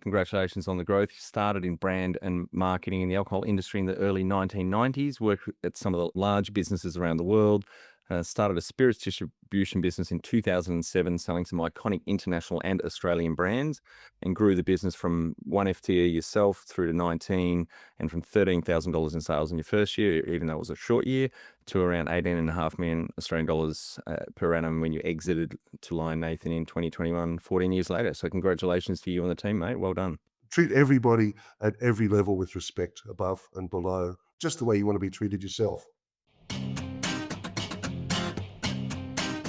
Congratulations on the growth. You started in brand and marketing in the alcohol industry in the early 1990s, worked at some of the large businesses around the world, started a spirits distribution business in 2007, selling some iconic international and Australian brands, and grew the business from 1 FTE yourself through to 19, and from $13,000 in sales in your first year, even though it was a short year, to around 18.5 million Australian dollars per annum when you exited to Lion Nathan in 2021, 14 years later. So congratulations to you and the team, mate. Well done. Treat everybody at every level with respect, above and below, just the way you want to be treated yourself.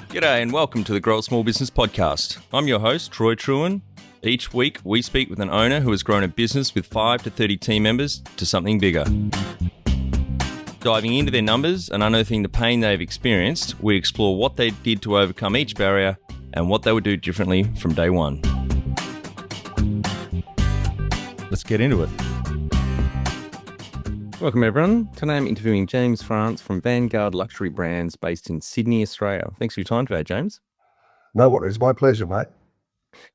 G'day and welcome to the Grow a Small Business Podcast. I'm your host, Troy Truen. Each week, we speak with an owner who has grown a business with 5 to 30 team members to something bigger. Diving into their numbers and unearthing the pain they've experienced, we explore what they did to overcome each barrier and what they would do differently from day one. Let's get into it. Welcome, everyone. Today I'm interviewing James France from Vanguard Luxury Brands based in Sydney, Australia. Thanks for your time today, James. No worries, my pleasure, mate.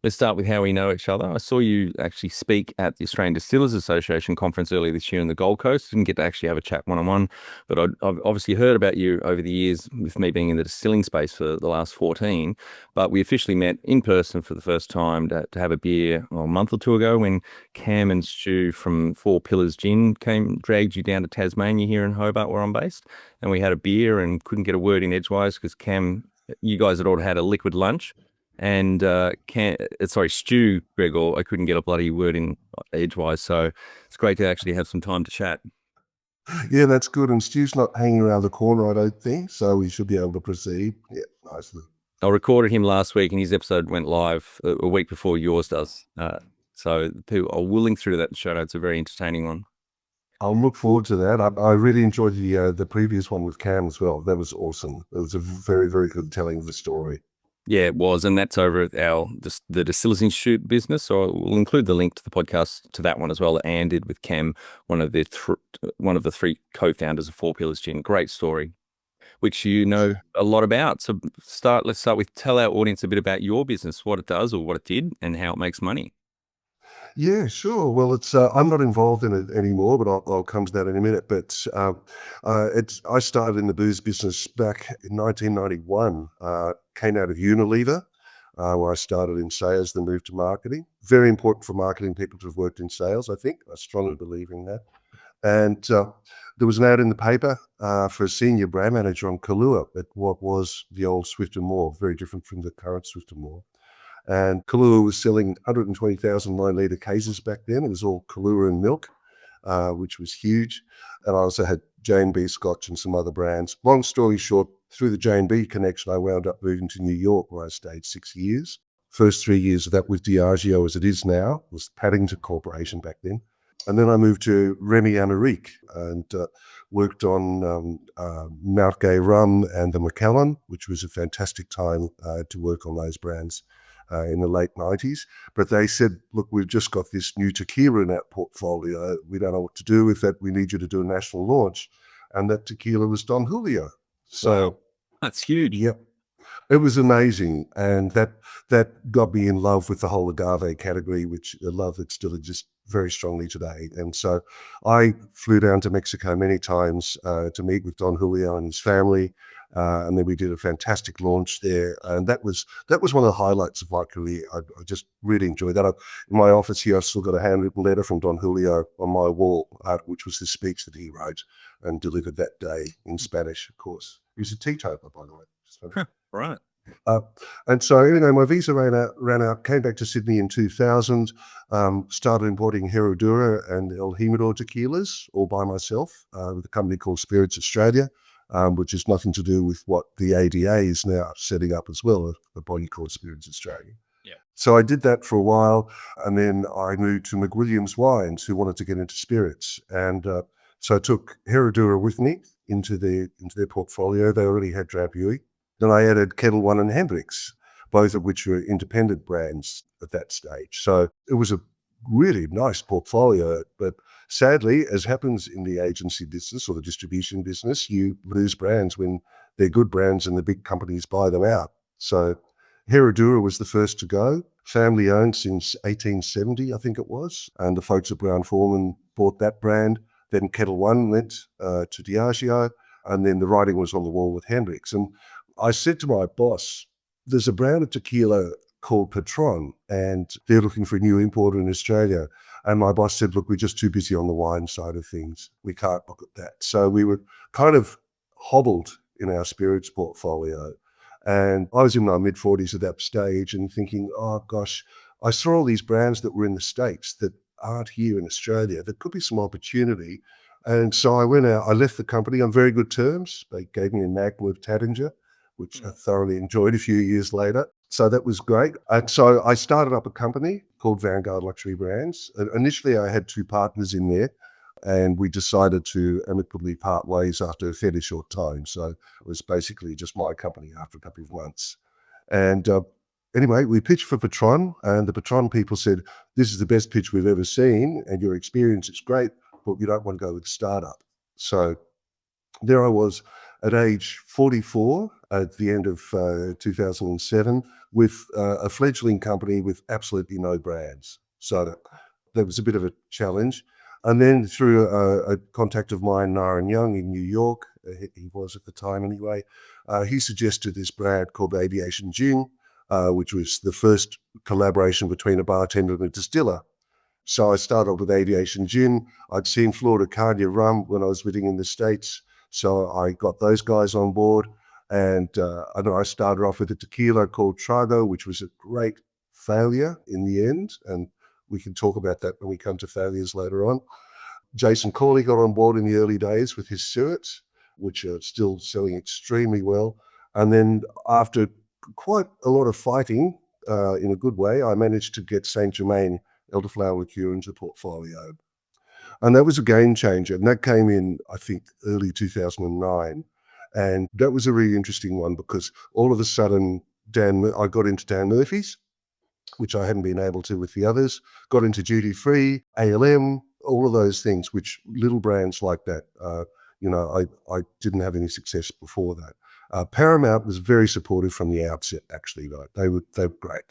Let's start with how we know each other. I saw you actually speak at the Australian Distillers Association conference earlier this year in the Gold Coast. Didn't get to actually have a chat one-on-one, but I've obviously heard about you over the years with me being in the distilling space for the last 14, but we officially met in person for the first time to have a beer a month or two ago when Cam and Stu from Four Pillars Gin dragged you down to Tasmania here in Hobart where I'm based, and we had a beer and couldn't get a word in edgewise because you guys had all had a liquid lunch. And Stu, Gregor, I couldn't get a bloody word in edgewise, so it's great to actually have some time to chat. Yeah, that's good. And Stu's not hanging around the corner, I don't think, so we should be able to proceed. Yeah, nicely. I recorded him last week, and his episode went live a week before yours does. So people are willing through that show. It's a very entertaining one. I'll look forward to that. I really enjoyed the previous one with Cam as well. That was awesome. It was a very, very good telling of the story. Yeah, it was, and that's over at the Distillers Institute business. So we'll include the link to the podcast to that one as well that Anne did with Cam, one of the three co-founders of Four Pillars Gin. Great story, which you know a lot about. So let's start with tell our audience a bit about your business, what it does or what it did, and how it makes money. Yeah, sure. Well, it's I'm not involved in it anymore, but I'll come to that in a minute. But I started in the booze business back in 1991. Came out of Unilever, where I started in sales, then moved to marketing. Very important for marketing people to have worked in sales, I think. I strongly believe in that. And there was an ad in the paper for a senior brand manager on Kahlua at what was the old Swift & More, very different from the current Swift & More. And Kahlua was selling 120,000 9-litre cases back then. It was all Kahlua and milk, which was huge. And I also had J&B Scotch and some other brands. Long story short, through the J&B connection, I wound up moving to New York, where I stayed 6 years. First 3 years of that with Diageo, as it is now, was Paddington Corporation back then. And then I moved to Remy Amérique and worked on Mount Gay Rum and the Macallan, which was a fantastic time to work on those brands. In the late 90s, but they said, look, we've just got this new tequila in our portfolio. We don't know what to do with that. We need you to do a national launch. And that tequila was Don Julio. So wow. That's huge. Yep. It was amazing. And that got me in love with the whole agave category, which a love that still exists very strongly today. And so I flew down to Mexico many times to meet with Don Julio and his family. And then we did a fantastic launch there. And that was one of the highlights of my career. I just really enjoyed that. In my office here, I've still got a handwritten letter from Don Julio on my wall, which was the speech that he wrote and delivered that day in Spanish, of course. He was a teetotaler, by the way. So, right. And so anyway, my visa ran out, came back to Sydney in 2000, started importing Herradura and El Jimador tequilas all by myself with a company called Spirits Australia. Which is nothing to do with what the ADA is now setting up as well, a body called Spirits Australia. Yeah. So I did that for a while, and then I moved to McWilliams Wines, who wanted to get into spirits. And so I took Herradura with me into their portfolio. They already had Drambuie. Then I added Kettle One and Hendrix, both of which were independent brands at that stage. So it was a really nice portfolio, but sadly, as happens in the agency business or the distribution business, you lose brands when they're good brands and the big companies buy them out. So Herradura was the first to go, family owned since 1870, I think it was. And the folks at Brown Forman bought that brand. Then Kettle One went to Diageo, and then the writing was on the wall with Hendrix. And I said to my boss, there's a brand of tequila called Patron, and they're looking for a new importer in Australia. And my boss said, look, we're just too busy on the wine side of things. We can't look at that. So we were kind of hobbled in our spirits portfolio. And I was in my mid-40s at that stage and thinking, oh gosh, I saw all these brands that were in the States that aren't here in Australia. There could be some opportunity. And so I went out, I left the company on very good terms. They gave me a NAG with Tattinger, which I thoroughly enjoyed a few years later. So that was great. And so I started up a company called Vanguard Luxury Brands. Initially, I had two partners in there, and we decided to amicably part ways after a fairly short time. So it was basically just my company after a couple of months. And anyway, we pitched for Patron, and the Patron people said, this is the best pitch we've ever seen, and your experience is great, but we don't want to go with a startup. So there I was at age 44 at the end of 2007 with a fledgling company with absolutely no brands. So that was a bit of a challenge. And then through a contact of mine, Naren Young in New York, he was at the time anyway, he suggested this brand called Aviation Gin, which was the first collaboration between a bartender and a distiller. So I started with Aviation Gin. I'd seen Florida Cagna rum when I was living in the States. So I got those guys on board. And I started off with a tequila called Trago, which was a great failure in the end. And we can talk about that when we come to failures later on. Jason Corley got on board in the early days with his Suets, which are still selling extremely well. And then after quite a lot of fighting, in a good way, I managed to get Saint Germain elderflower liqueur into the portfolio. And that was a game changer. And that came in, I think, early 2009. And that was a really interesting one because all of a sudden, I got into Dan Murphy's, which I hadn't been able to with the others, got into duty free, ALM, all of those things, which little brands like that, I didn't have any success before that. Paramount was very supportive from the outset, actually. Right? They were great.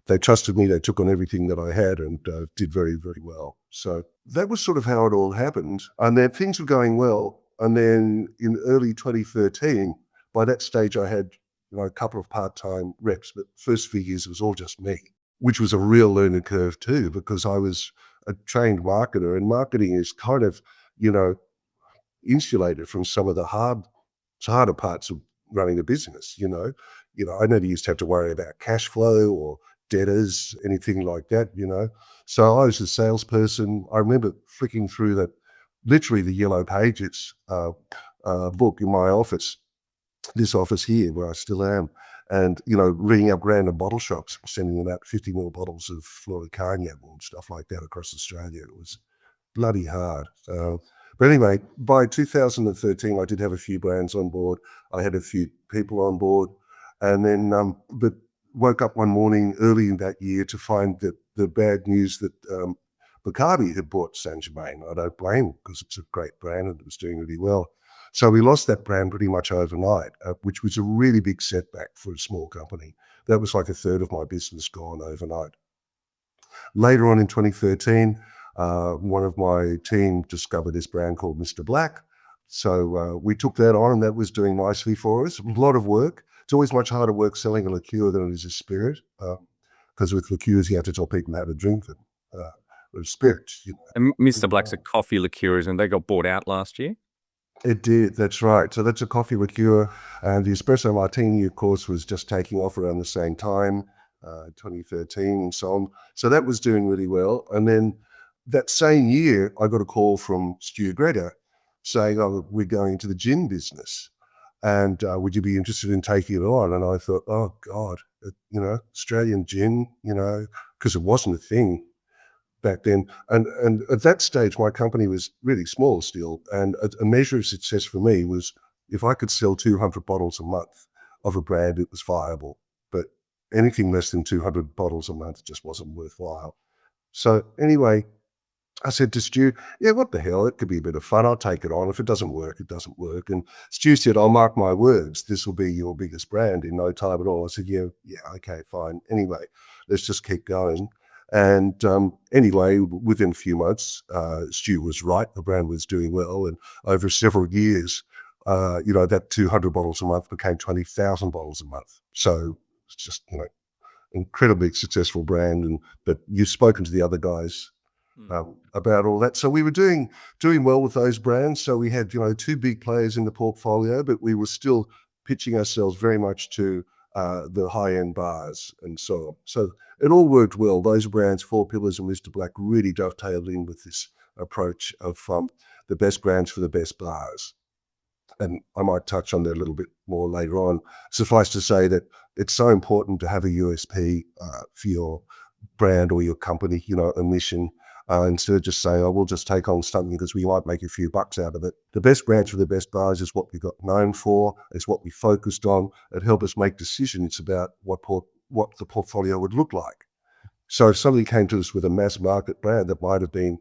They trusted me. They took on everything that I had and did very, very well. So that was sort of how it all happened. And then things were going well. And then in early 2013, by that stage, I had a couple of part-time reps, but first few years it was all just me, which was a real learning curve too, because I was a trained marketer, and marketing is kind of, insulated from some of the harder parts of running a business. I never used to have to worry about cash flow or debtors, anything like that. So I was a salesperson. I remember flicking through literally the Yellow Pages book in my office, this office here where I still am, and ringing up random bottle shops, sending them out 50 more bottles of Florida Cagna and stuff like that across Australia. It was bloody hard. But anyway, by 2013, I did have a few brands on board. I had a few people on board, and then but woke up one morning early in that year to find that the bad news that Bacardi had bought Saint Germain. I don't blame them because it's a great brand and it was doing really well. So we lost that brand pretty much overnight, which was a really big setback for a small company. That was like a third of my business gone overnight. Later on in 2013, one of my team discovered this brand called Mr. Black. So we took that on, and that was doing nicely for us. A lot of work. It's always much harder work selling a liqueur than it is a spirit, because with liqueurs you have to tell people how to drink them. With spirits, And Mr. Black's a coffee liqueur, and they got bought out last year. It did, that's right. So that's a coffee liqueur, and the espresso martini, of course, was just taking off around the same time, 2013 and so on. So that was doing really well. And then that same year, I got a call from Stu Greta saying, oh, we're going into the gin business, and would you be interested in taking it on? And I thought, oh God, Australian gin, because it wasn't a thing back then. And at that stage, my company was really small still. And a measure of success for me was if I could sell 200 bottles a month of a brand, it was viable. But anything less than 200 bottles a month just wasn't worthwhile. So anyway, I said to Stu, yeah, what the hell? It could be a bit of fun. I'll take it on. If it doesn't work, it doesn't work. And Stu said, I'll mark my words. This will be your biggest brand in no time at all. I said, yeah, yeah, okay, fine. Anyway, let's just keep going. And anyway, within a few months, Stu was right. The brand was doing well. And over several years, that 200 bottles a month became 20,000 bottles a month. So it's just, incredibly successful brand. But you've spoken to the other guys about all that. So we were doing well with those brands. So we had two big players in the portfolio, but we were still pitching ourselves very much to the high end bars and so on. So it all worked well. Those brands, Four Pillars and Mr. Black, really dovetailed in with this approach of the best brands for the best bars. And I might touch on that a little bit more later on. Suffice to say that it's so important to have a USP for your brand or your company, a mission, instead of just saying, oh, we'll just take on something because we might make a few bucks out of it. The best brands for the best bars is what we got known for. It's what we focused on. It helped us make decisions about what the portfolio would look like. So if somebody came to us with a mass market brand that might have been,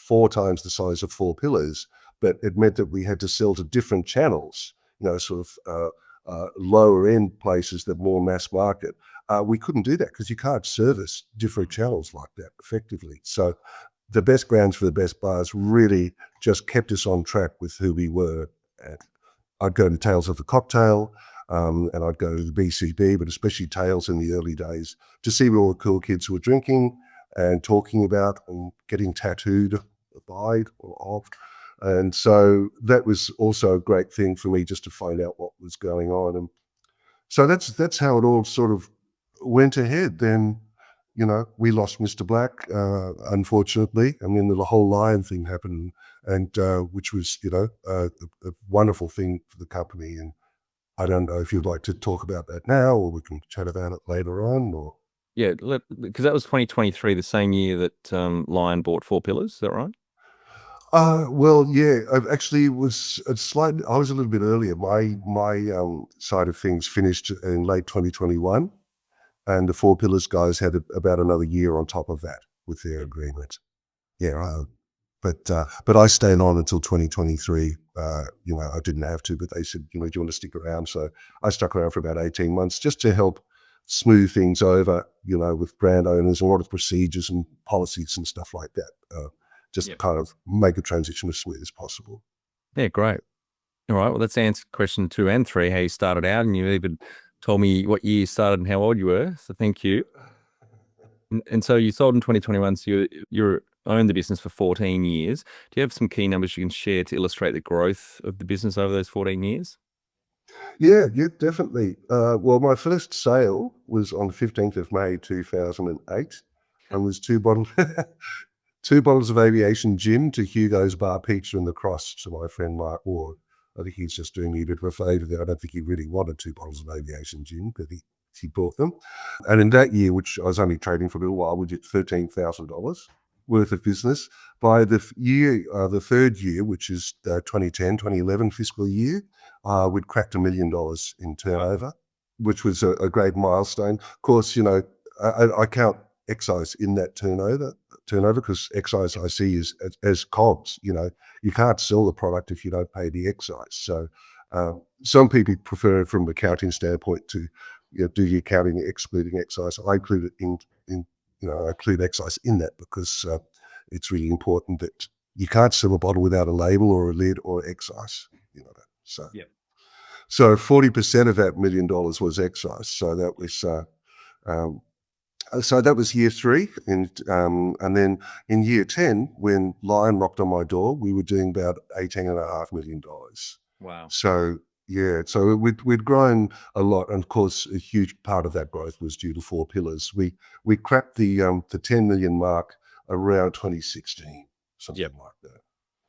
4 times the size of Four Pillars, but it meant that we had to sell to different channels, sort of lower end places that more mass market. We couldn't do that because you can't service different channels like that effectively. So the best brands for the best bars really just kept us on track with who we were. And I'd go to Tales of the Cocktail, and I'd go to the BCB, but especially Tales in the early days, to see all the cool kids who were drinking and talking about and getting tattooed by or of. And so that was also a great thing for me just to find out what was going on. And so that's how it all sort of went ahead. Then, we lost Mr. Black, unfortunately. I mean, the whole Lion thing happened, and which was, a wonderful thing for the company. And I don't know if you'd like to talk about that now, or we can chat about it later on, or. Yeah, because that was 2023, the same year that Lion bought Four Pillars. Is that right? Well, yeah, I actually was I was a little bit earlier. My side of things finished in late 2021, and the Four Pillars guys had about another year on top of that with their agreement. Yeah, but I stayed on until 2023. I didn't have to, but they said, do you want to stick around? So I stuck around for about 18 months just to help smooth things over, with brand owners and a lot of procedures and policies and stuff like that. Just kind of make a transition as smooth as possible. Yeah, great. All right. Well, let's answer question 2 and 3, how you started out, and you even told me what year you started and how old you were. So thank you. And so you sold in 2021, so you owned the business for 14 years. Do you have some key numbers you can share to illustrate the growth of the business over those 14 years? Yeah, definitely. Well, my first sale was on the 15th of May 2008, and was two bottles, 2 bottles of aviation gin to Hugo's Bar Pizza in the Cross to my friend Mark Ward. I think he's just doing me a bit of a favour there. I don't think he really wanted 2 bottles of aviation gin, but he bought them. And in that year, which I was only trading for a little while, we did $13,000 worth of business. By the the third year, which is 2011 fiscal year, we'd cracked $1 million in turnover, which was a great milestone. Of course, I count excise in that turnover because excise I see is as COGS. You can't sell the product if you don't pay the excise. So some people prefer from an accounting standpoint to do the accounting excluding excise. I include it I include excise in that because it's really important that you can't sell a bottle without a label or a lid or excise. So Yeah. so 40% of that $1 million was excise. So that was year 3, and then in year 10, when Lion knocked on my door, we were doing about $18.5 million. Wow. So yeah, so we'd grown a lot, and of course, a huge part of that growth was due to Four Pillars. We cracked the 10 million mark around 2016, something like that.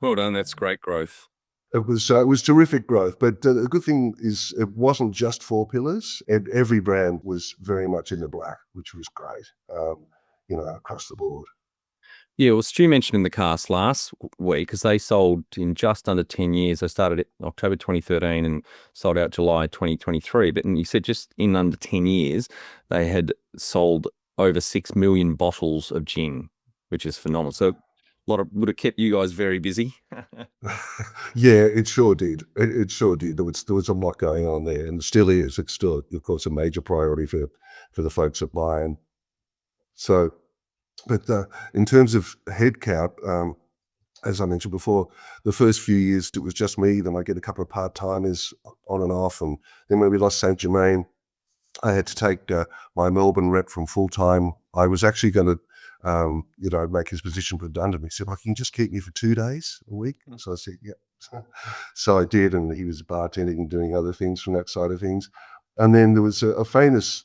Well done. That's great growth. It was terrific growth, but the good thing is it wasn't just Four Pillars, and every brand was very much in the black, which was great, across the board. Yeah, well, Stu mentioned in the cast last week, because they sold in just under 10 years. They started in October 2013 and sold out July 2023. But you said just in under 10 years, they had sold over 6 million bottles of gin, which is phenomenal. So Would have kept you guys very busy. Yeah, it sure did. It sure did. There was a lot going on there, and still is. It's still, of course, a major priority for the folks at Lion. So, but in terms of headcount, as I mentioned before, the first few years it was just me. Then I get a couple of part timers on and off, and then when we lost Saint Germain, I had to take my Melbourne rep from full time. I was actually going to, make his position redundant. He said, "I can just keep me for 2 days a week." So I said, "Yeah." So I did, and he was bartending and doing other things from that side of things. And then there was a famous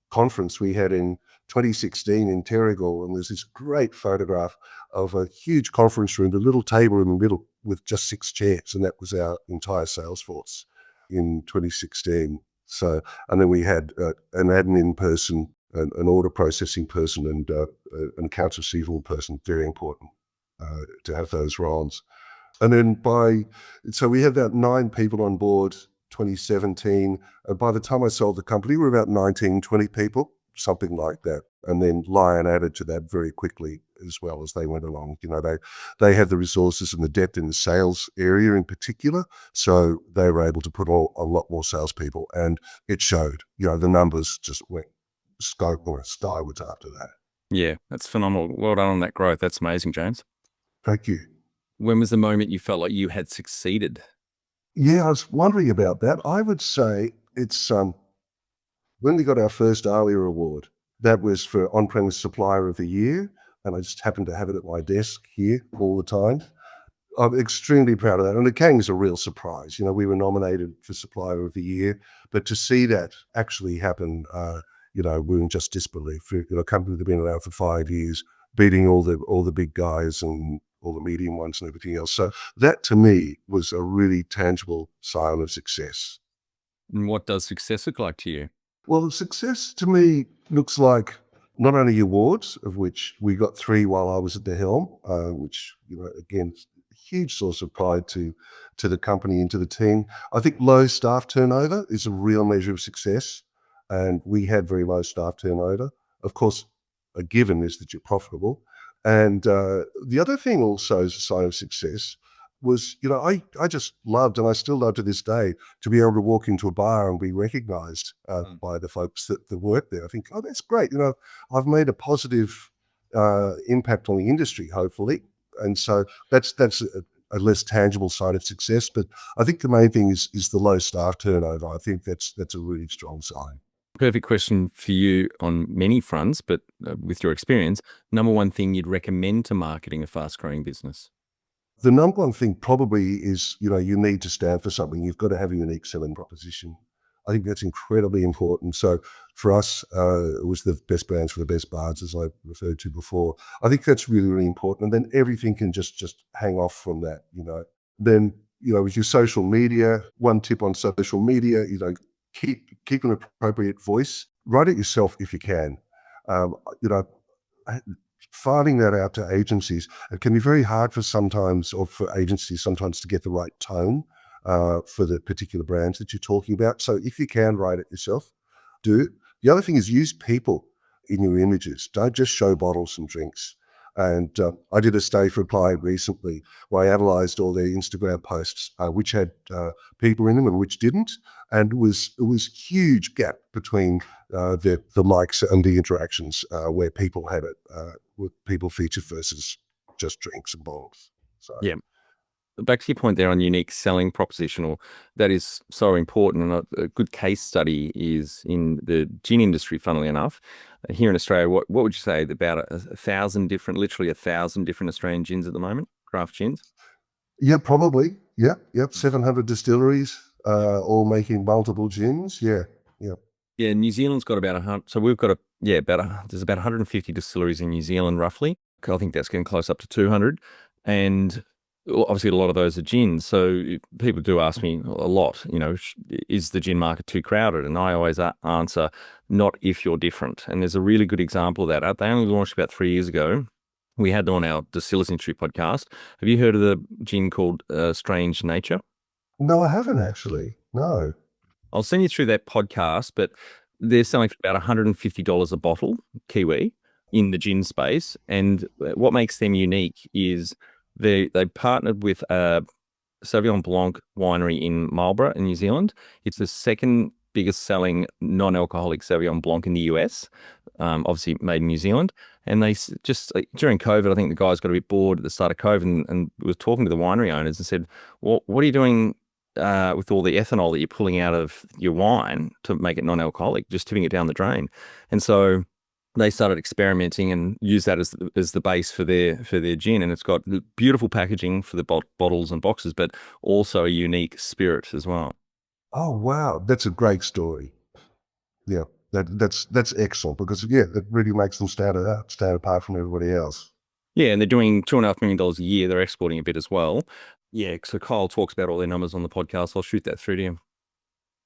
conference we had in 2016 in Terrigal, and there's this great photograph of a huge conference room, a little table in the middle with just 6 chairs, and that was our entire sales force in 2016. So, and then we had an admin person, an order processing person, and an accounts receivable person. Very important to have those roles. And then so we had about 9 people on board 2017. And by the time I sold the company, we were about 19, 20 people, something like that. And then Lion added to that very quickly as well as they went along. They had the resources and the depth in the sales area in particular. So they were able to put a lot more salespeople, and it showed. The numbers just went skywards after that. Yeah, that's phenomenal. Well done on that growth. That's amazing, James. Thank you. When was the moment you felt like you had succeeded? Yeah, I was wondering about that. I would say it's when we got our first ARIA award. That was for On-Premise Supplier of the Year, and I just happened to have it at my desk here all the time. I'm extremely proud of that, and it came as a real surprise. We were nominated for Supplier of the Year, but to see that actually happen, we were in just disbelief. A company that had been around for 5 years, beating all the big guys and all the medium ones and everything else. So that to me was a really tangible sign of success. And what does success look like to you? Well, success to me looks like not only awards, of which we got 3 while I was at the helm, which, again, a huge source of pride to the company and to the team. I think low staff turnover is a real measure of success, and we had very low staff turnover. Of course, a given is that you're profitable. And the other thing also is a sign of success was, I just loved, and I still love to this day, to be able to walk into a bar and be recognised by the folks that work there. I think, oh, that's great. I've made a positive impact on the industry, hopefully. And so that's a less tangible side of success. But I think the main thing is the low staff turnover. I think that's a really strong sign. Perfect question for you on many fronts, but with your experience, number one thing you'd recommend to marketing a fast-growing business? The number one thing probably is, you need to stand for something. You've got to have a unique selling proposition. I think that's incredibly important. So for us, it was the best brands for the best bards, as I referred to before. I think that's really, really important. And then everything can just hang off from that, Then, with your social media, one tip on social media, keep an appropriate voice. Write it yourself if you can. Um, you know, Finding that out to agencies, it can be very hard for agencies sometimes to get the right tone for the particular brands that you're talking about. So if you can write it yourself, do it. The other thing is use people in your images. Don't just show bottles and drinks. And I did a stay for a client recently where I analysed all their Instagram posts, which had people in them and which didn't, and it was huge gap between the likes and the interactions where people had it with people featured versus just drinks and bottles. So Yeah. Back to your point there on unique selling proposition, or that is so important. And a good case study is in the gin industry, funnily enough. Here in Australia, what would you say about literally 1,000 different Australian gins at the moment, craft gins? yeah, probably. Yep. 700 distilleries, all making multiple gins. Yeah. Yeah, New Zealand's got about 100. So we've got there's about 150 distilleries in New Zealand, roughly. I think that's getting close up to 200. And obviously a lot of those are gins. So people do ask me a lot, is the gin market too crowded? And I always answer, not if you're different. And there's a really good example of that. They only launched about 3 years ago. We had them on our Distillers Industry podcast. Have you heard of the gin called Strange Nature? No, I haven't actually. No. I'll send you through that podcast, but they're selling for about $150 a bottle, Kiwi. in the gin space. And what makes them unique is they partnered with Sauvignon Blanc winery in Marlborough in New Zealand. It's the second biggest selling non-alcoholic Sauvignon Blanc in the US, obviously made in New Zealand. And they just during COVID, I think the guys got a bit bored at the start of COVID and was talking to the winery owners and said, "Well, what are you doing with all the ethanol that you're pulling out of your wine to make it non-alcoholic, just tipping it down the drain?" And so they started experimenting and used that as the base for their gin, and it's got beautiful packaging for the bottles and boxes, but also a unique spirit as well. Oh, wow. That's a great story. Yeah, that's excellent because, yeah, that really makes them stand apart from everybody else. Yeah, and they're doing $2.5 million a year. They're exporting a bit as well. Yeah, so Kyle talks about all their numbers on the podcast. I'll shoot that through to him.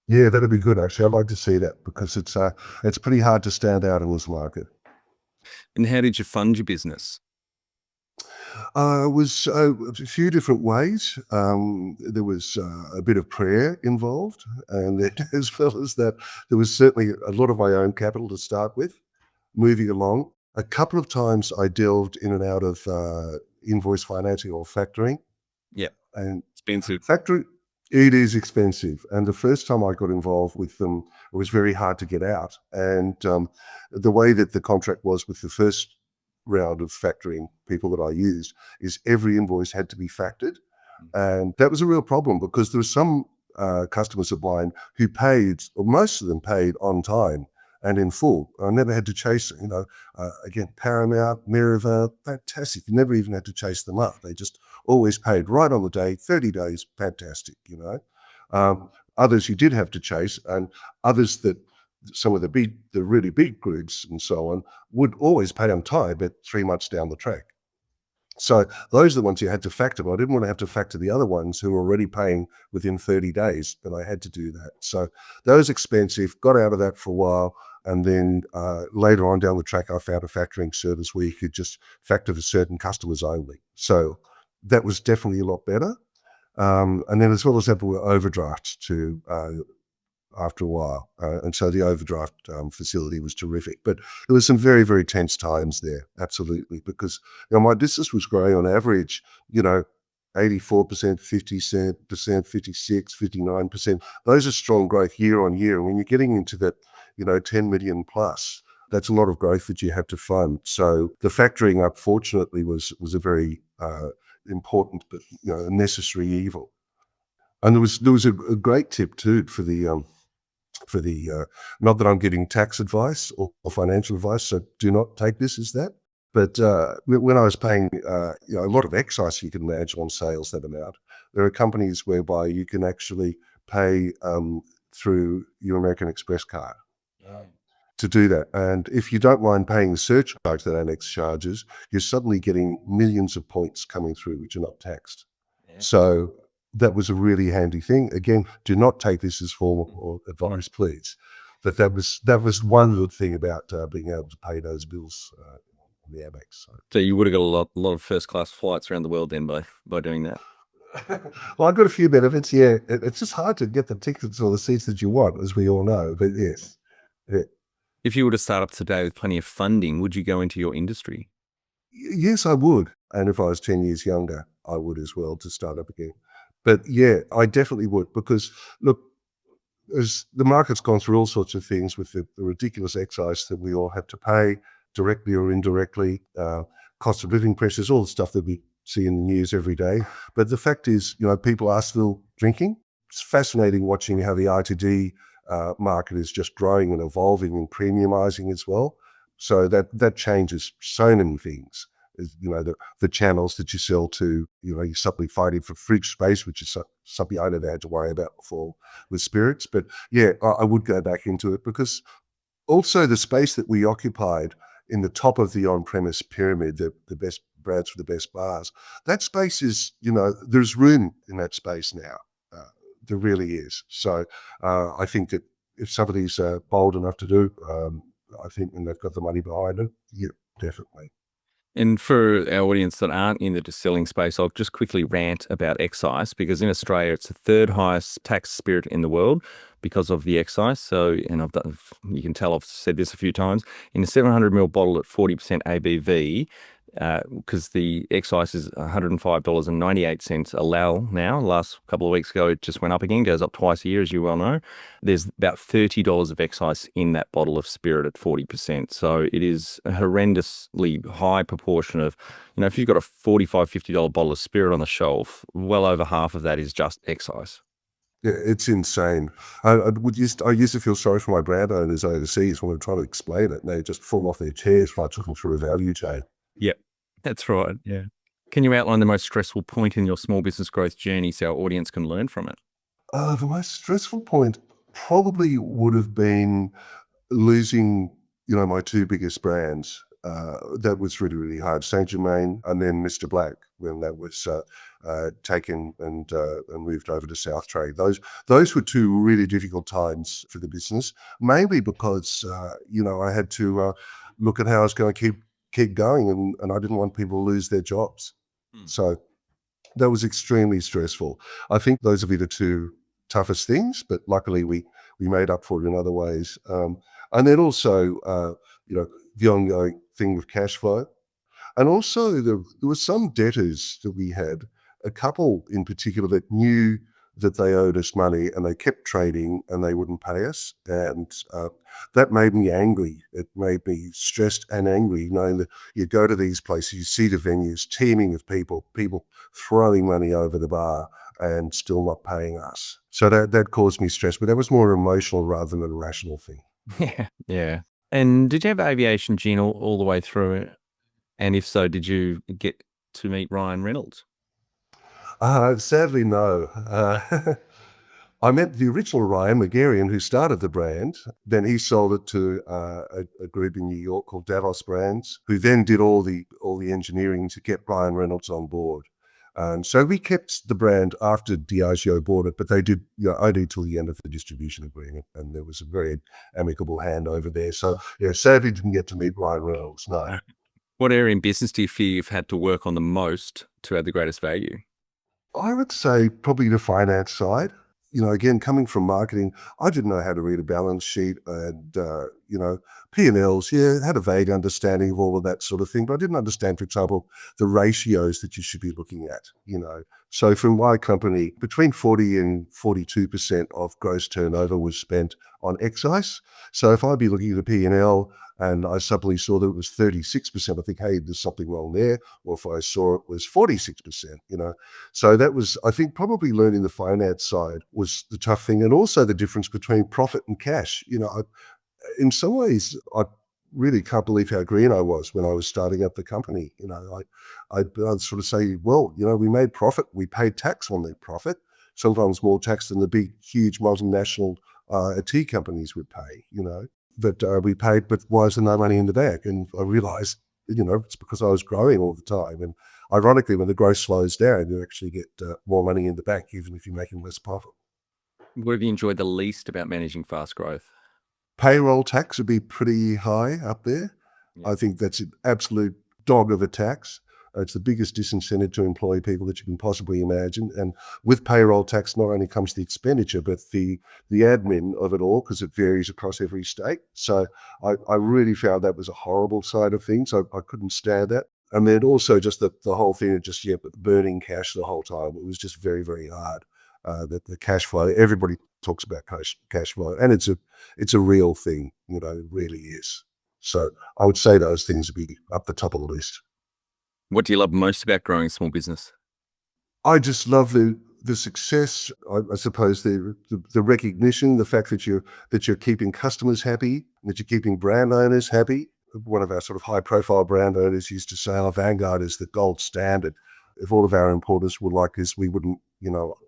Yeah, that'd be good, actually. I'd like to see that because it's pretty hard to stand out in this market. And how did you fund your business? Was a few different ways. There was a bit of prayer involved, and then, as well as that, there was certainly a lot of my own capital to start with. Moving along, a couple of times I delved in and out of invoice financing or factoring, Yeah, and expensive. factoring it is expensive. And the first time I got involved with them, it was very hard to get out. And the way that the contract was with the first round of factoring people that I used is every invoice had to be factored. And that was a real problem because there were some customers of mine who paid, or most of them paid on time and in full. I never had to chase, again, Paramount, Miraval, fantastic. You never even had to chase them up. They just always paid right on the day, 30 days, fantastic. Others you did have to chase, and others that some of the really big groups and so on would always pay on time, but 3 months down the track. So those are the ones you had to factor, but I didn't want to have to factor the other ones who were already paying within 30 days, and I had to do that. So those expensive, got out of that for a while, and then later on down the track, I found a factoring service where you could just factor for certain customers only. So that was definitely a lot better. And then as well as that, there were overdrafts to after a while. And so the overdraft facility was terrific. But there was some very, very tense times there, absolutely, because my business was growing on average, 84%, 50%, 56, 59%. Those are strong growth year on year. When you're getting into that, 10 million plus, that's a lot of growth that you have to fund. So the factoring, unfortunately, was a very important but necessary evil. And there was a great tip too for the not that I'm giving tax advice or financial advice, so do not take this as that. But when I was paying a lot of excise, you can imagine, on sales that amount, there are companies whereby you can actually pay through your American Express card to do that. And if you don't mind paying the surcharge that Annex charges, you're suddenly getting millions of points coming through which are not taxed. So that was a really handy thing. Again, do not take this as formal or advice, please. But that was one good thing about being able to pay those bills on the Amex. So you would have got a lot of first class flights around the world then by doing that. Well, I got a few benefits. Yeah, it's just hard to get the tickets or the seats that you want, as we all know. But yes, yeah. If you were to start up today with plenty of funding, would you go into your industry? Yes, I would. And if I was 10 years younger, I would as well, to start up again. But yeah, I definitely would, because look, as the market's gone through all sorts of things with the ridiculous excise that we all have to pay directly or indirectly, cost of living pressures, all the stuff that we see in the news every day. But the fact is, people are still drinking. It's fascinating watching how the RTD market is just growing and evolving and premiumizing as well. So that changes so many things. The channels that you sell to, you're suddenly fighting for fridge space, which is something I never had to worry about before with spirits. But yeah, I would go back into it, because also the space that we occupied in the top of the on-premise pyramid, the best brands for the best bars, that space is, there's room in that space now. There really is. So I think that if somebody's bold enough to do, I think, and they've got the money behind it, yeah, definitely. And for our audience that aren't in the distilling space, I'll just quickly rant about excise, because in Australia, it's the third highest tax spirit in the world. because of the excise. So, and you can tell I've said this a few times, in a 700 ml bottle at 40% ABV, because the excise is $105.98 a lal now. Last couple of weeks ago, it just went up again, goes up twice a year, as you well know. There's about $30 of excise in that bottle of spirit at 40%. So it is a horrendously high proportion of, if you've got a $45, $50 bottle of spirit on the shelf, well over half of that is just excise. Yeah, it's insane. I used to feel sorry for my brand owners overseas when we were trying to explain it, and they just fall off their chairs when I took them through a value chain. Yep, that's right. Yeah. Can you outline the most stressful point in your small business growth journey so our audience can learn from it? The most stressful point probably would have been losing, my two biggest brands. That was really, really hard. Saint Germain and then Mr. Black, when that was taken and moved over to South Trade. Those were two really difficult times for the business, mainly because I had to look at how I was going to keep going, and I didn't want people to lose their jobs. So that was extremely stressful. I think those would be the two toughest things, but luckily we made up for it in other ways. And then also, the ongoing thing with cash flow. And also there were some debtors that we had, a couple in particular that knew that they owed us money and they kept trading and they wouldn't pay us. And that made me angry. It made me stressed and angry, knowing that you go to these places, you see the venues teeming with people throwing money over the bar and still not paying us. So that caused me stress, but that was more emotional rather than a rational thing. Yeah. Yeah. And did you have aviation gene all the way through it? And if so, did you get to meet Ryan Reynolds? Sadly, no. I met the original Ryan Megarian who started the brand. Then he sold it to a group in New York called Davos Brands, who then did all the engineering to get Ryan Reynolds on board. And so we kept the brand after Diageo bought it, but they did only till the end of the distribution agreement, and there was a very amicable handover there. So sadly didn't get to meet Ryan Reynolds. No. What area in business do you feel you've had to work on the most to add the greatest value? I would say probably the finance side. Again, coming from marketing, I didn't know how to read a balance sheet and, P&Ls, had a vague understanding of all of that sort of thing, but I didn't understand, for example, the ratios that you should be looking at. So from my company, between 40 and 42% of gross turnover was spent on excise. So if I'd be looking at a P&L and I suddenly saw that it was 36%, I think, hey, there's something wrong there. Or if I saw it was 46%, So that was, I think, probably learning the finance side was the tough thing. And also the difference between profit and cash. In some ways, I really can't believe how green I was when I was starting up the company. I'd sort of say, well, we made profit. We paid tax on that profit, sometimes more tax than the big, huge multinational tea companies would pay, But we paid, but why is there no money in the bank? And I realized, it's because I was growing all the time. And ironically, when the growth slows down, you actually get more money in the bank, even if you're making less profit. What have you enjoyed the least about managing fast growth? Payroll tax would be pretty high up there. Yeah. I think that's an absolute dog of a tax. It's the biggest disincentive to employ people that you can possibly imagine. And with payroll tax, not only comes the expenditure, but the admin of it all, because it varies across every state. So I really found that was a horrible side of things. I couldn't stand that. And then also just the whole thing of just, burning cash the whole time. It was just very, very hard. The cash flow, everybody talks about cash flow, and it's a real thing, it really is. So I would say those things would be up the top of the list. What do you love most about growing a small business? I just love the success. I suppose the recognition, the fact that you're keeping customers happy, that you're keeping brand owners happy. One of our sort of high profile brand owners used to say, "Our Vanguard is the gold standard. If all of our importers were like this, we wouldn't,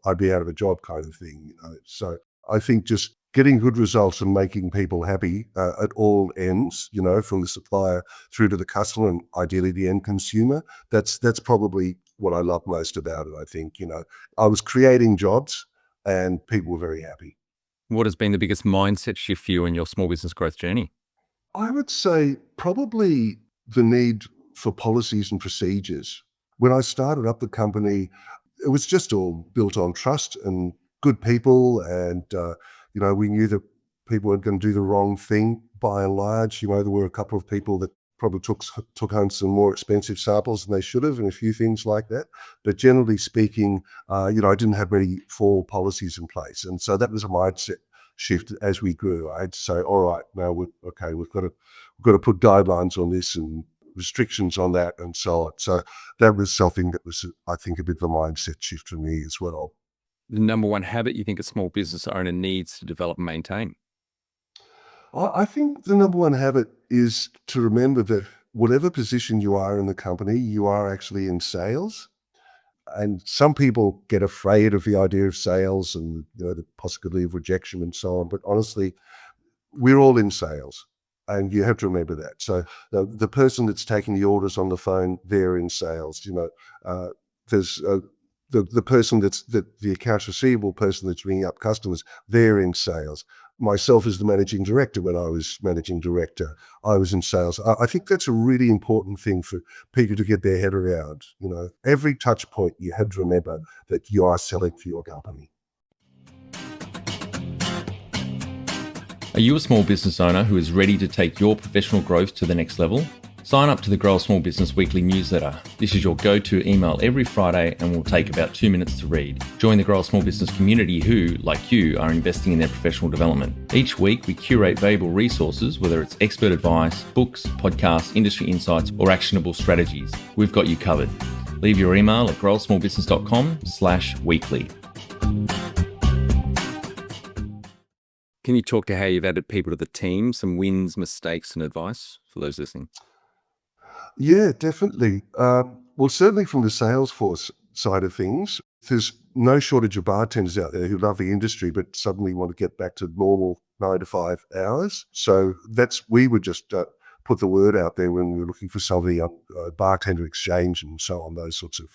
I'd be out of a job," kind of thing. So I think just getting good results and making people happy at all ends, from the supplier through to the customer and ideally the end consumer. That's probably what I love most about it. I think, I was creating jobs and people were very happy. What has been the biggest mindset shift for you in your small business growth journey? I would say probably the need for policies and procedures. When I started up the company, it was just all built on trust and good people and We knew that people were going to do the wrong thing by and large. There were a couple of people that probably took home some more expensive samples than they should have, and a few things like that. But generally speaking, I didn't have many formal policies in place, and so that was a mindset shift as we grew. I had to say, all right, now we've got to put guidelines on this and restrictions on that and so on. So that was something that was, I think, a bit of a mindset shift for me as well. The number one habit you think a small business owner needs to develop and maintain? I think the number one habit is to remember that whatever position you are in the company, you are actually in sales. And some people get afraid of the idea of sales and the possibility of rejection and so on. But honestly, we're all in sales, and you have to remember that. So the person that's taking the orders on the phone, they're in sales. There's the person the accounts receivable person that's ringing up customers, they're in sales. Myself as the managing director, when I was managing director, I was in sales. I think that's a really important thing for people to get their head around. Every touch point, you have to remember that you are selling for your company. Are you a small business owner who is ready to take your professional growth to the next level? Sign up to the Grow a Small Business Weekly newsletter. This is your go-to email every Friday and will take about 2 minutes to read. Join the Grow a Small Business community who, like you, are investing in their professional development. Each week, we curate valuable resources, whether it's expert advice, books, podcasts, industry insights, or actionable strategies. We've got you covered. Leave your email at growasmallbusiness.com/weekly. Can you talk to how you've added people to the team, some wins, mistakes, and advice for those listening? Yeah, definitely. Well, certainly from the Salesforce side of things, there's no shortage of bartenders out there who love the industry, but suddenly want to get back to normal 9 to 5 hours. So we would just put the word out there when we were looking for somebody on Bartender Exchange and so on, those sorts of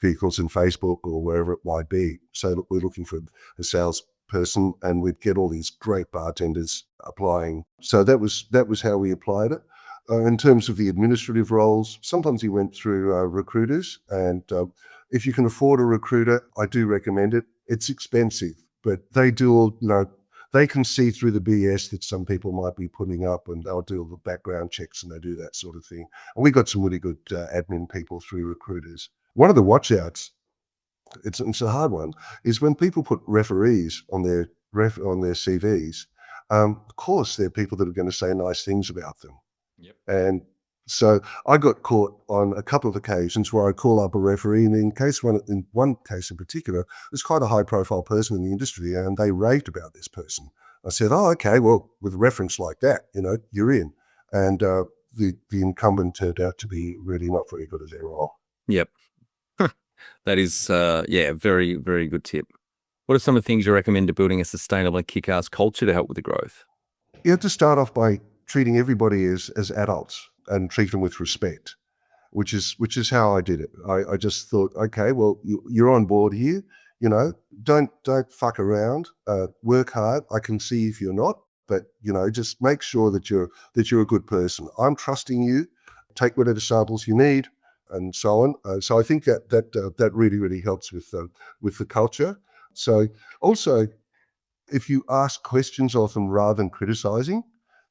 vehicles in Facebook or wherever it might be. So look, we're looking for a salesperson, and we'd get all these great bartenders applying. So that was how we applied it. In terms of the administrative roles, sometimes you went through recruiters, and if you can afford a recruiter, I do recommend it. It's expensive, but they do they can see through the BS that some people might be putting up, and they'll do all the background checks and they do that sort of thing. And we got some really good admin people through recruiters. One of the watchouts, it's a hard one, is when people put referees on their CVs. Of course, they're people that are going to say nice things about them. Yep. And so I got caught on a couple of occasions where I call up a referee, and in one case in particular, there's quite a high profile person in the industry, and they raved about this person. I said, "Oh, okay, well, with a reference like that, you're in." And the incumbent turned out to be really not very good at their role. Yep. That is, very, very good tip. What are some of the things you recommend to building a sustainable and kick-ass culture to help with the growth? You have to start off by treating everybody as adults and treat them with respect, which is how I did it. I just thought, okay, well, you're on board here. Don't fuck around. Work hard. I can see if you're not, but just make sure that you're a good person. I'm trusting you. Take whatever samples you need, and so on. So I think that really, really helps with the culture. So also, if you ask questions of them rather than criticizing,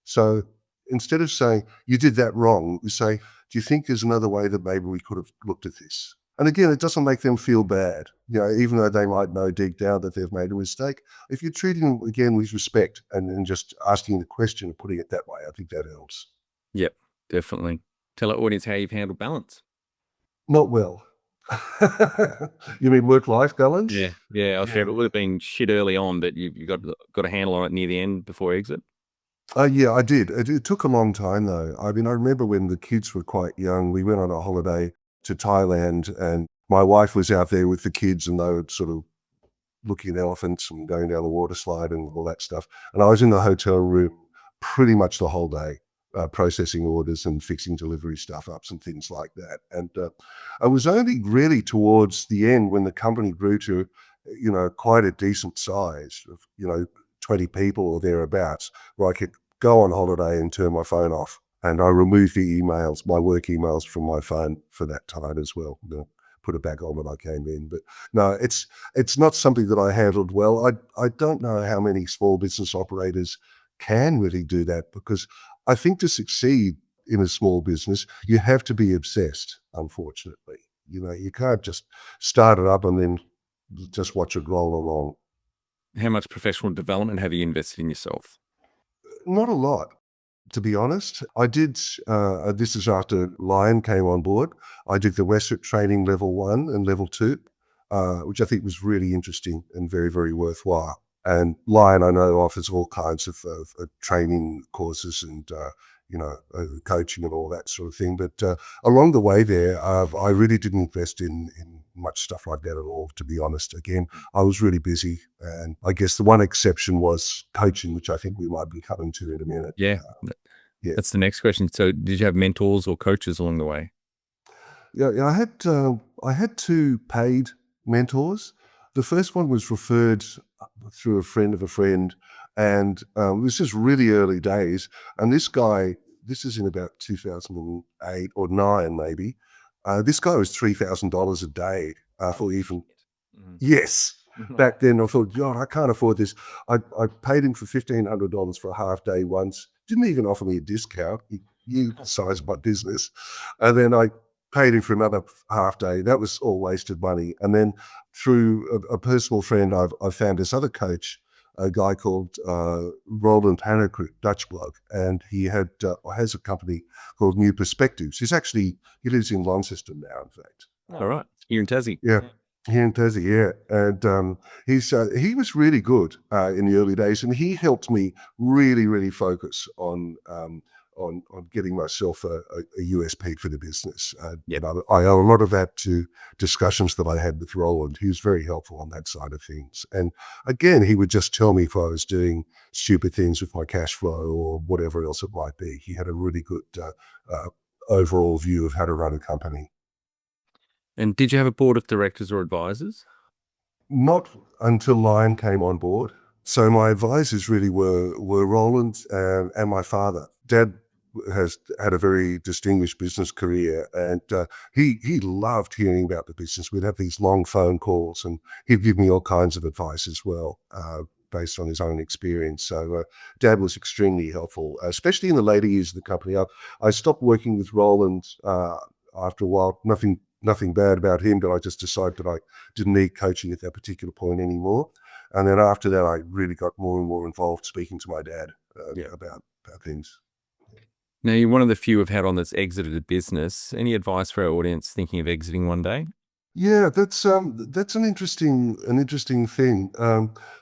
so instead of saying, "You did that wrong," you say, "Do you think there's another way that maybe we could have looked at this?" And again, it doesn't make them feel bad, even though they might know deep down that they've made a mistake. If you're treating them, again, with respect and just asking the question and putting it that way, I think that helps. Yep, definitely. Tell our audience how you've handled balance. Not well. You mean work-life balance? Yeah, I figured it would have been shit early on, but you got a handle on it near the end before exit. Yeah, I did. It took a long time, though. I mean, I remember when the kids were quite young, we went on a holiday to Thailand, and my wife was out there with the kids, and they were sort of looking at elephants and going down the water slide and all that stuff. And I was in the hotel room pretty much the whole day, processing orders and fixing delivery stuff ups and things like that. And I was only really towards the end when the company grew to, quite a decent size of, 20 people or thereabouts, where I could go on holiday and turn my phone off. And I removed the emails, my work emails from my phone for that time as well. put it back on when I came in. But no, it's not something that I handled well. I don't know how many small business operators can really do that, because I think to succeed in a small business, you have to be obsessed, unfortunately. You can't just start it up and then just watch it roll along. How much professional development have you invested in yourself? Not a lot, to be honest. I did, this is after Lion came on board. I did the Western training level 1 and level 2, which I think was really interesting and very, very worthwhile. And Lion, I know, offers all kinds of training courses and, coaching and all that sort of thing. But along the way there, I really didn't invest in much stuff like that at all, to be honest. Again, I was really busy. And I guess the one exception was coaching, which I think we might be coming to in a minute. Yeah, Yeah. that's the next question. So did you have mentors or coaches along the way? Yeah, I had 2 paid mentors. The first one was referred through a friend of a friend, and it was just really early days. And this guy, this is in about 2008 or 9 maybe. This guy was $3,000 a day for even. Mhm. Yes. Back then I thought, God, I can't afford this. I paid him for $1,500 for a half day once. Didn't even offer me a discount. He knew the size of my business. And then I paid him for another half day. That was all wasted money. And then through a personal friend, I found this other coach, a guy called Roland Hannekrut, Dutch bloke, and he has a company called New Perspectives. He lives in Launceston now, in fact. All right. You're in Tassie. Yeah, here in Tassie, yeah. And he was really good in the early days, and he helped me really, really focus on getting myself a USP for the business. Yep. And I owe a lot of that to discussions that I had with Roland. He was very helpful on that side of things. And again, he would just tell me if I was doing stupid things with my cash flow or whatever else it might be. He had a really good overall view of how to run a company. And did you have a board of directors or advisors? Not until Lion came on board. So my advisors really were Roland and my father. Dad has had a very distinguished business career, and he loved hearing about the business. We'd have these long phone calls, and he'd give me all kinds of advice as well, based on his own experience. So Dad was extremely helpful, especially in the later years of the company. I stopped working with Roland after a while. Nothing bad about him, but I just decided that I didn't need coaching at that particular point anymore. And then after that, I really got more and more involved speaking to my dad Yeah. about things. Now, you're one of the few we've had on that's exited a business. Any advice for our audience thinking of exiting one day? Yeah, that's an interesting thing.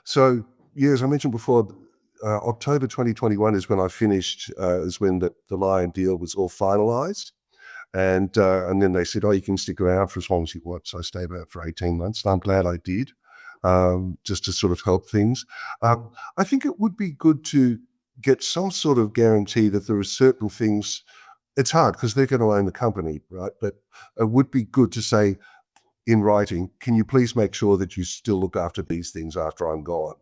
So yeah, as I mentioned before, October 2021 is when I finished. Is when the Lion deal was all finalised. And then they said, "Oh, you can stick around for as long as you want." So I stayed about for 18 months. And I'm glad I did, just to sort of help things. I think it would be good to get some sort of guarantee that there are certain things. It's hard because they're going to own the company, right? But it would be good to say in writing, "Can you please make sure that you still look after these things after I'm gone?"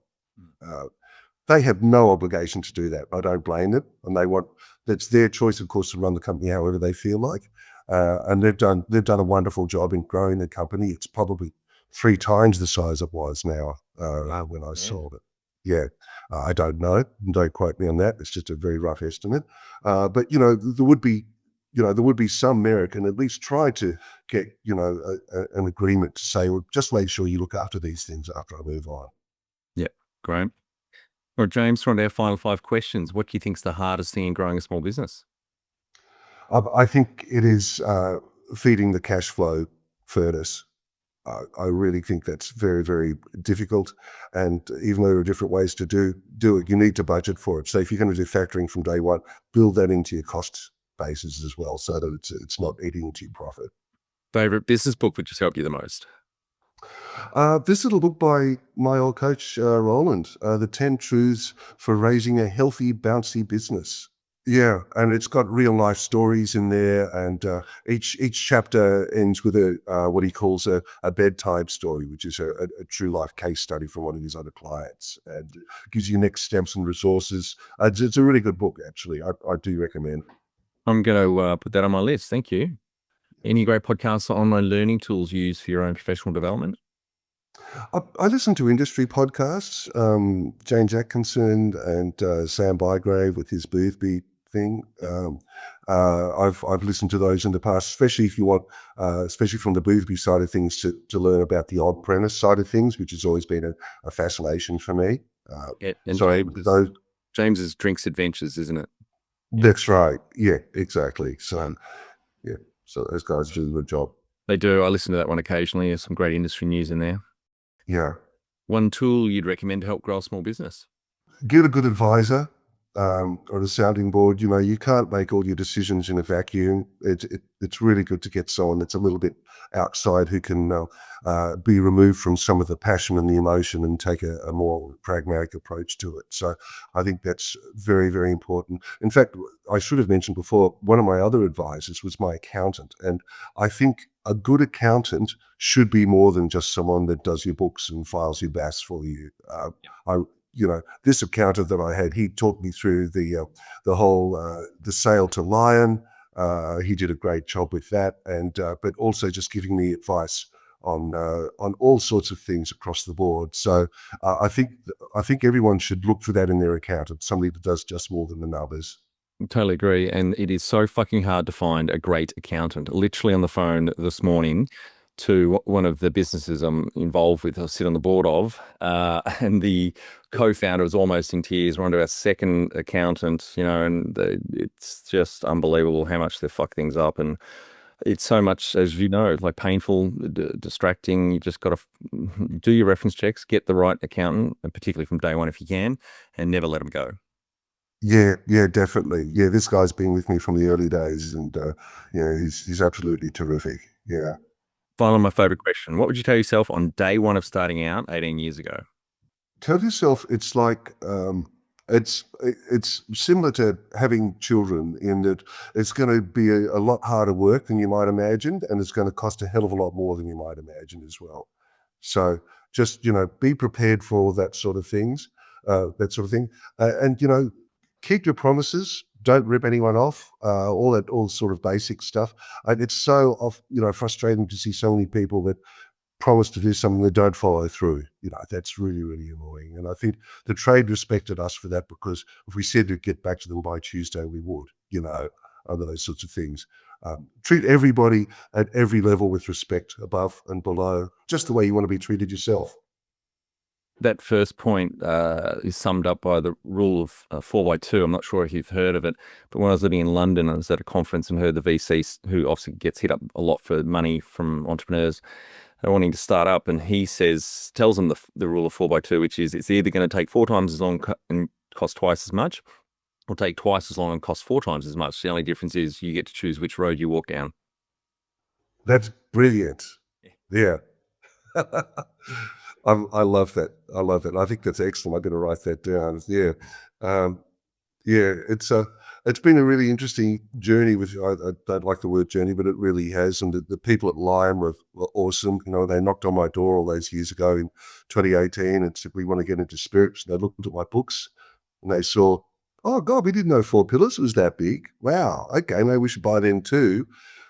Uh, they have no obligation to do that. I don't blame them, and that's their choice, of course, to run the company however they feel like. And they've done a wonderful job in growing the company. It's probably 3 times the size it was now when I sold it. Yeah, I don't know. Don't quote me on that. It's just a very rough estimate. But there would be some merit, and at least try to get an agreement to say, well, just make sure you look after these things after I move on. Yeah, great. All right, James, we're on to our final 5 questions. What do you think's the hardest thing in growing a small business? I think it is feeding the cash flow furnace. I really think that's very, very difficult. And even though there are different ways to do it, you need to budget for it. So if you're going to do factoring from day one, build that into your cost basis as well, so that it's not eating into your profit. Favorite business book which has helped you the most? This little book by my old coach, Roland, The 10 Truths for Raising a Healthy, Bouncy Business. Yeah, and it's got real life stories in there, and each chapter ends with what he calls a bedtime story, which is a true life case study from one of his other clients, and gives you next steps and resources. It's a really good book, actually. I do recommend. I'm going to put that on my list. Thank you. Any great podcasts or online learning tools you use for your own professional development? I listen to industry podcasts, James Atkinson and Sam Bygrave with his Boothby thing. I've listened to those in the past, especially if you want, especially from the Boothby side of things, to learn about the on-premise side of things, which has always been a fascination for me. Yeah, and So those, James's Drinks Adventures, isn't it? Yeah. that's right. Yeah, exactly. So yeah, so those guys do a good job. They do. I listen to that one occasionally. There's some great industry news in there. Yeah. One tool you'd recommend to help grow a small business? Get a good advisor or a sounding board. You know, you can't make all your decisions in a vacuum. It's really good to get someone that's a little bit outside who can be removed from some of the passion and the emotion and take a more pragmatic approach to it. So I think that's very, very important. In fact, I should have mentioned before, one of my other advisors was my accountant. And I think a good accountant should be more than just someone that does your books and files your BAS for you. I this accountant that I had, he talked me through the whole the sale to Lion. He did a great job with that, and but also just giving me advice on all sorts of things across the board. So I think everyone should look for that in their accountant, somebody that does just more than the numbers. Totally agree. And it is so fucking hard to find a great accountant. Literally on the phone this morning to one of the businesses I'm involved with, I sit on the board of, and the co-founder was almost in tears. We're on to our second accountant, and it's just unbelievable how much they fuck things up. And it's so much, as you know, like painful, distracting. You just got to do your reference checks, get the right accountant, and particularly from day one if you can, and never let them go. Yeah, yeah, definitely. Yeah, this guy's been with me from the early days, and he's absolutely terrific. Yeah. Finally, my favorite question. What would you tell yourself on day one of starting out 18 years ago? Tell yourself it's like it's similar to having children in that it's going to be a lot harder work than you might imagine, and it's going to cost a hell of a lot more than you might imagine as well. So just be prepared for all that sort of things, that sort of thing, and keep your promises. Don't rip anyone off. All sort of basic stuff. And it's so frustrating to see so many people that promise to do something they don't follow through. That's really, really annoying. And I think the trade respected us for that, because if we said to get back to them by Tuesday, we would, under those sorts of things. Treat everybody at every level with respect, above and below, just the way you want to be treated yourself. That first point is summed up by the rule of 4x2. I'm not sure if you've heard of it, but when I was living in London, I was at a conference and heard the VC, who obviously gets hit up a lot for money from entrepreneurs, wanting to start up, and he tells them the rule of 4x2, which is it's either going to take 4 times as long and cost twice as much, or take twice as long and cost 4 times as much. The only difference is you get to choose which road you walk down. That's brilliant. Yeah. I love that. I love that. I think that's excellent. I'm going to write that down. Yeah. Yeah, it's been a really interesting journey. I don't like the word journey, but it really has. And the people at Lion were awesome. They knocked on my door all those years ago in 2018 and said, we want to get into spirits. And they looked at my books and they saw, oh God, we didn't know 4 Pillars was that big. Wow. Okay, maybe we should buy them too.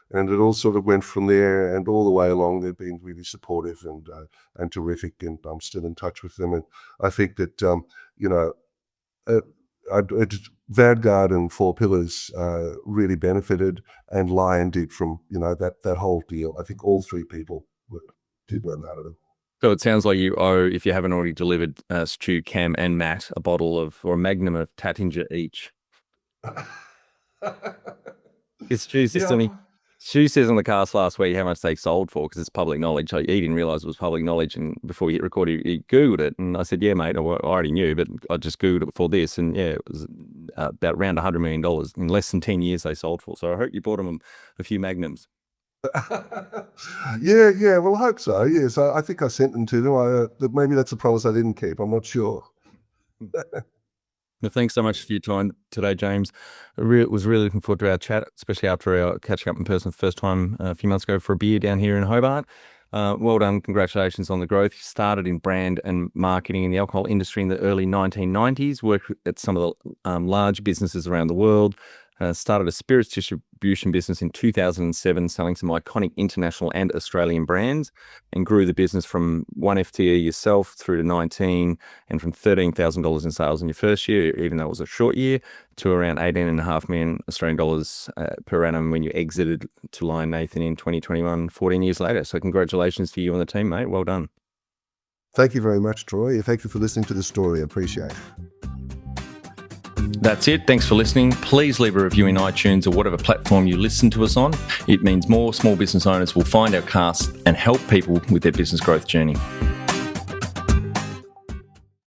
And it all sort of went from there, and all the way along, they've been really supportive and terrific. And I'm still in touch with them. And I think that, uh, Vanguard and 4 Pillars really benefited, and Lion did from that whole deal. I think all 3 people did well out of it. So it sounds like you owe, if you haven't already delivered Stu, Cam, and Matt a bottle of, or a magnum of Tattinger each. It's Stu's Yeah. Stu says on the cast last week how much they sold for, because it's public knowledge. He didn't realize it was public knowledge, and before we hit record, he Googled it, and I said, yeah, mate, I already knew, but I just Googled it before this, and yeah, it was about around $100 million. In less than 10 years they sold for. So I hope you bought them a few magnums. Yeah. Well, I hope so. Yes, I think I sent them to them. Maybe that's a promise I didn't keep. I'm not sure. Well, thanks so much for your time today, James. I was really looking forward to our chat, especially after our catching up in person for the first time a few months ago for a beer down here in Hobart. Well done. Congratulations on the growth. You started in brand and marketing in the alcohol industry in the early 1990s, worked at some of the large businesses around the world, Started a spirits distribution business in 2007, selling some iconic international and Australian brands, and grew the business from 1 FTE yourself through to 19, and from $13,000 in sales in your first year, even though it was a short year, to around 18.5 million Australian dollars per annum when you exited to Lion Nathan in 2021, 14 years later. So congratulations to you and the team, mate. Well done. Thank you very much, Troy. Thank you for listening to the story. I appreciate it. That's it. Thanks for listening. Please leave a review in iTunes or whatever platform you listen to us on. It means more small business owners will find our cast and help people with their business growth journey.